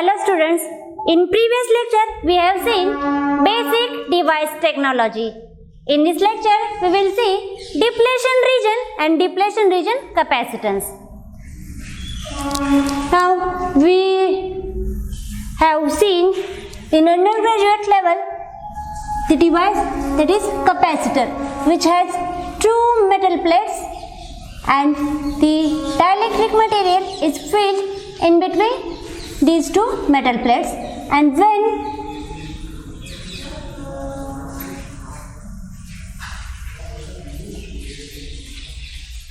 Hello students, in previous lecture we have seen basic device technology. In this lecture we will see depletion region and depletion region capacitance. Now we have seen in undergraduate level the device that is capacitor, which has two metal plates and the dielectric material is filled in between these two metal plates, and when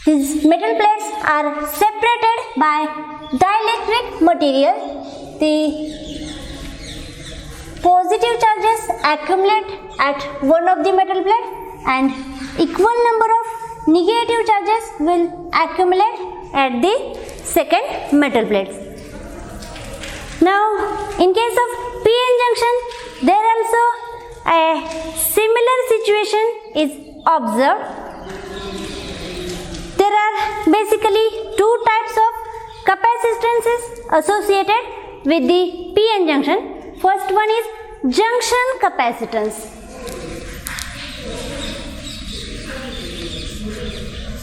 these metal plates are separated by dielectric material, the positive charges accumulate at one of the metal plates and equal number of negative charges will accumulate at the second metal plates. Now, in case of PN junction, there also a similar situation is observed. There are basically two types of capacitances associated with the PN junction. First one is junction capacitance.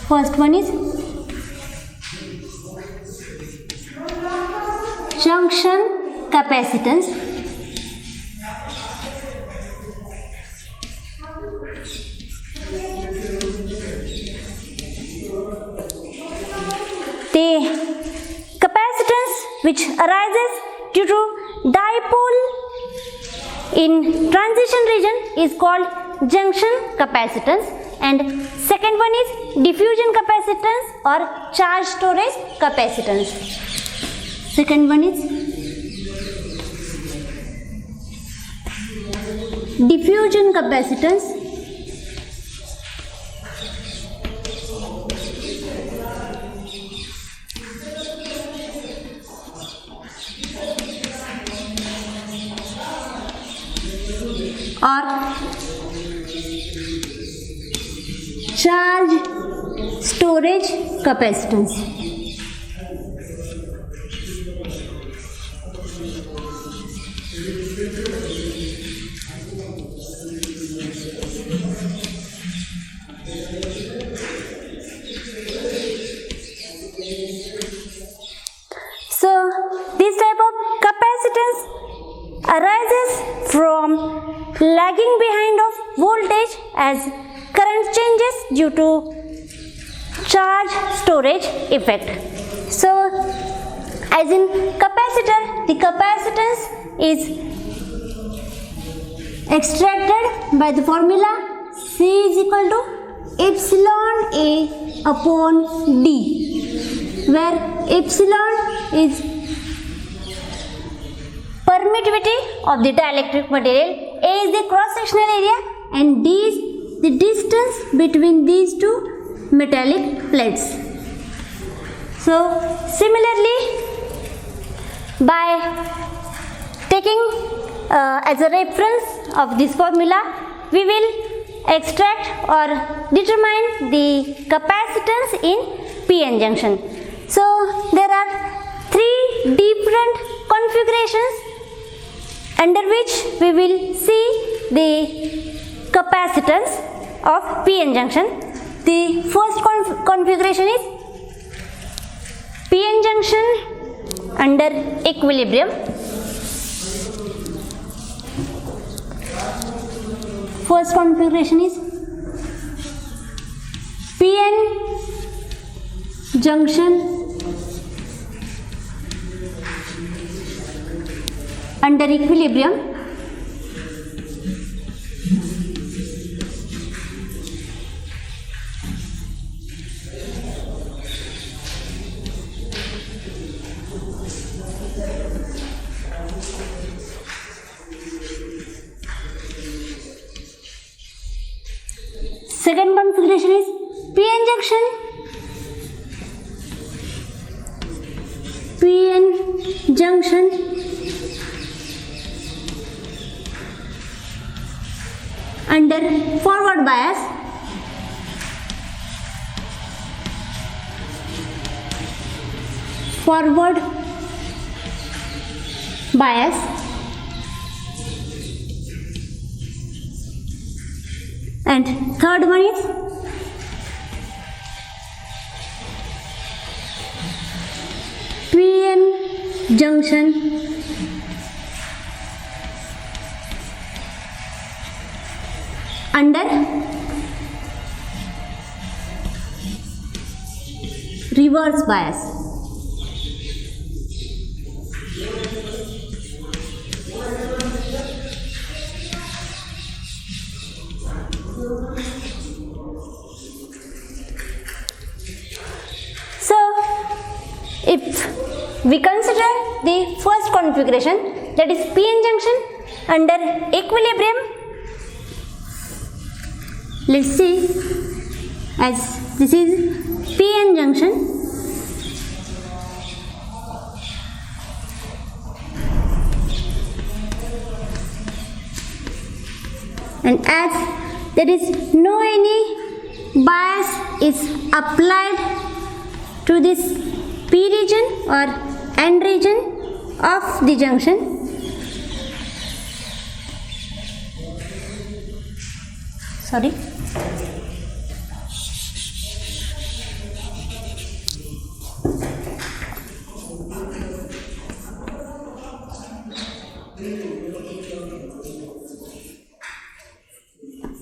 First one is junction capacitance. The capacitance which arises due to dipole in transition region is called junction capacitance, and second one is diffusion capacitance or charge storage capacitance. Second one is diffusion capacitance. Or charge storage capacitance. So, this type of capacitance arises from lagging behind of voltage as current changes due to charge storage effect. So, as in capacitor, the capacitance is extracted by the formula C is equal to epsilon A upon D, where epsilon is permittivity of the dielectric material, A is the cross-sectional area and D is the distance between these two metallic plates. So, similarly, by taking as a reference of this formula, we will extract or determine the capacitance in PN junction. So, there are three different configurations under which we will see the capacitance of PN junction. The first configuration is PN junction under equilibrium. First configuration is PN junction under equilibrium. Second configuration is PN junction under forward bias. Forward bias. And third one is PN junction under reverse bias. So, if we consider the first configuration, that is PN junction under equilibrium, let's see, as this is PN junction, and as there is no any bias is applied to this P region or N region of the junction, sorry,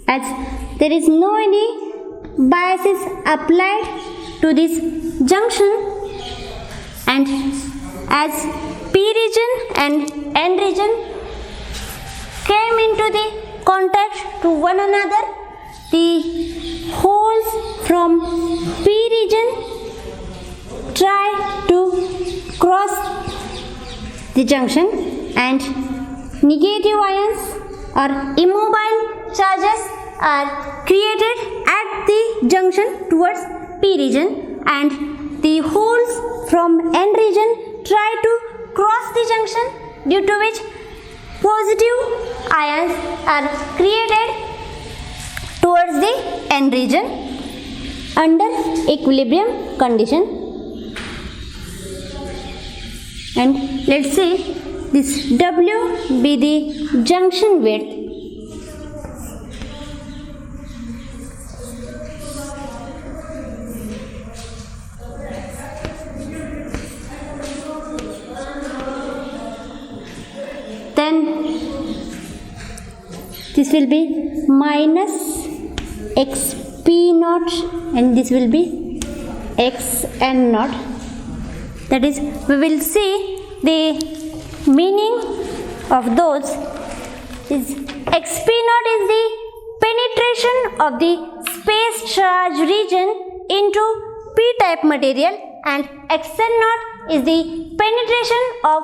as there is no any biases applied to this junction, and as P region and N region came into the contact to one another, the holes from P region try to cross the junction, and negative ions or immobile charges are created at the junction towards P region, and the holes from N region try to cross the junction, due to which positive ions are created towards the N region under equilibrium condition. And let's say this W be the junction width, then this will be minus xp naught and this will be xn naught. That is, we will see the meaning of those. Is xp naught is the penetration of the space charge region into p-type material, and xn naught is the penetration of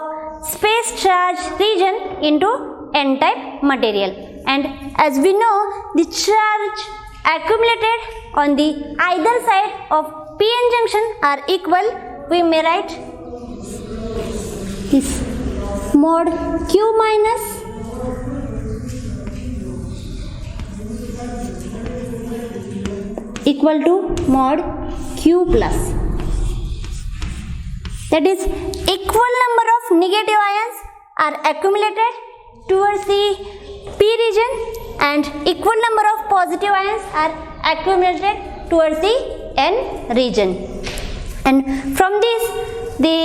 space charge region into n-type material. And as we know, the charge accumulated on the either side of p-n junction are equal. We may write this mod q minus equal to mod q plus. That is, equal number of negative ions are accumulated towards the P region and equal number of positive ions are accumulated towards the N region. And from this, the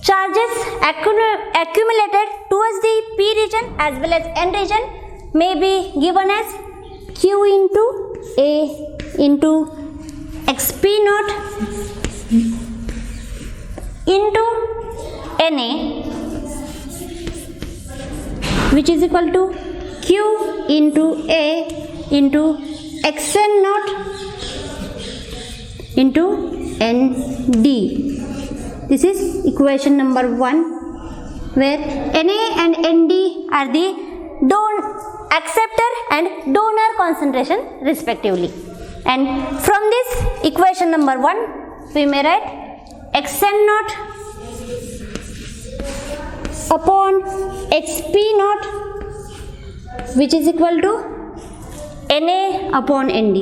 charges accumulated towards the P region as well as N region may be given as Q into A into xp naught into Na, which is equal to Q into A into xn naught into Nd. This is equation number 1, where Na and Nd are the acceptor and donor concentration respectively. And from this equation number 1, we may write xn naught upon xp naught, which is equal to Na upon Nd.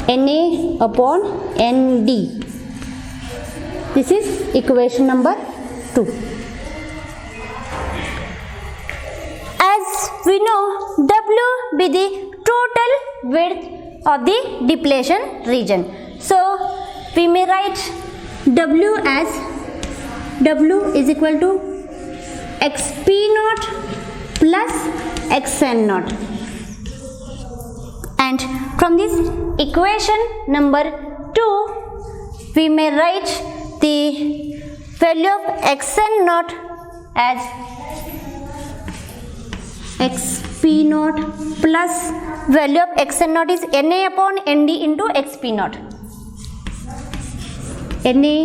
Na upon Nd. This is equation number 2. we know W be the total width of the depletion region. So we may write W as W is equal to xp naught plus xn naught. And from this equation number 2, we may write the value of xn naught as xp naught plus value of xn naught is Na upon Nd into xp naught. Na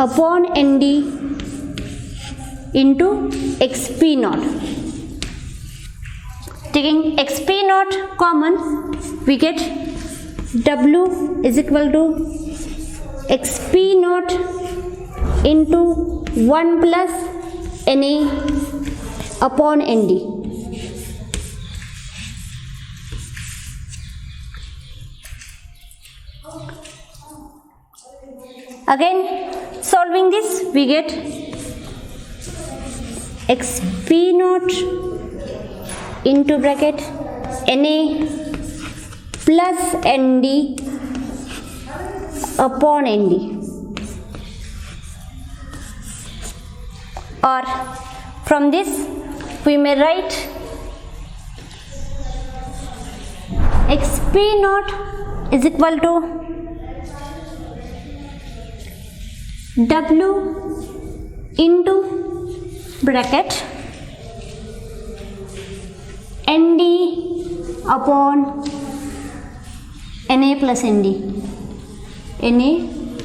upon Nd into xp naught. Taking xp naught common, we get W is equal to xp naught into 1 plus Na upon Nd. Again, solving this, we get xp naught into bracket Na plus Nd upon Nd. Or from this, we may write xp naught is equal to W into bracket Nd upon Na plus Nd. Na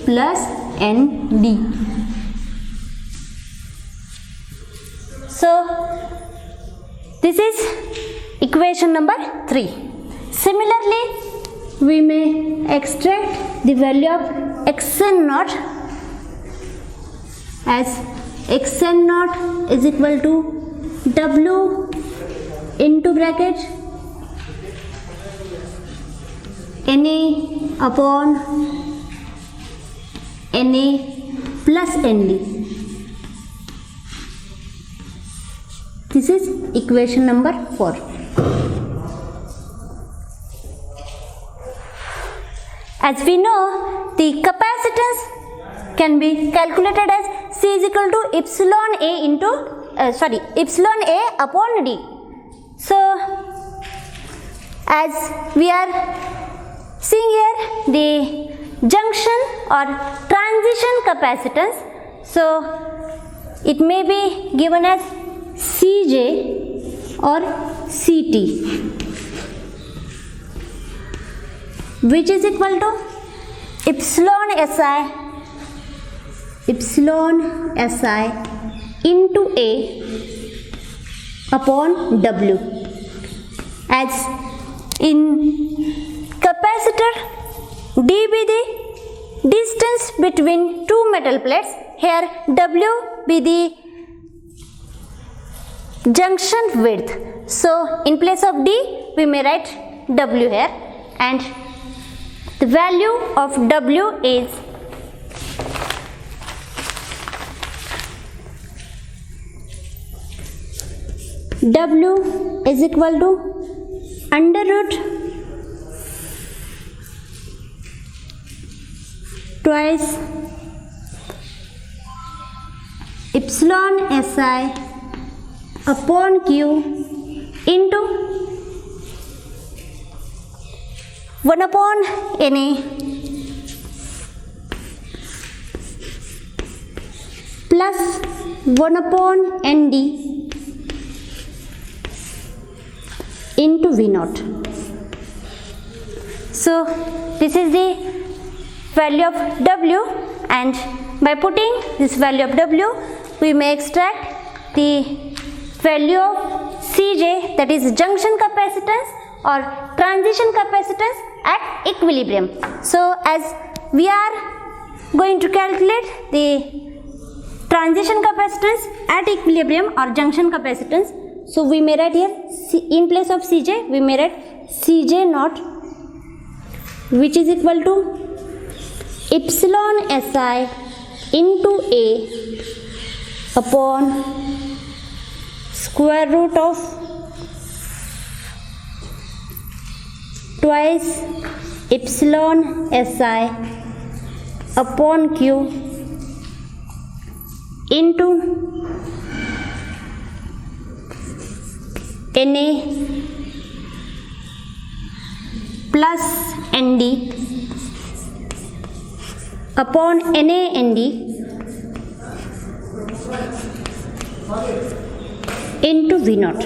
plus Nd. So this is equation number 3. Similarly, we may extract the value of xn naught as xn naught is equal to W into bracket Na upon Na plus Nd. This is equation number 4. As we know, the capacitance can be calculated as C is equal to epsilon A into epsilon A upon D. So as we are seeing here the junction or transition capacitance, so it may be given as Cj or Ct, which is equal to epsilon Si into A upon W. As in capacitor, D be the distance between two metal plates, here W be the junction width. So in place of D, we may write W here, and the value of W is W is equal to under root twice epsilon Si upon Q into 1 upon Na plus 1 upon Nd into V naught. So this is the value of W, and by putting this value of W, we may extract the value of Cj, that is junction capacitance or transition capacitance at equilibrium. So as we are going to calculate the transition capacitance at equilibrium or junction capacitance, so we may write here in place of Cj, we may write Cj naught, which is equal to epsilon Si into A upon square root of twice epsilon Si upon Q into Na plus Nd upon Na Nd into V naught.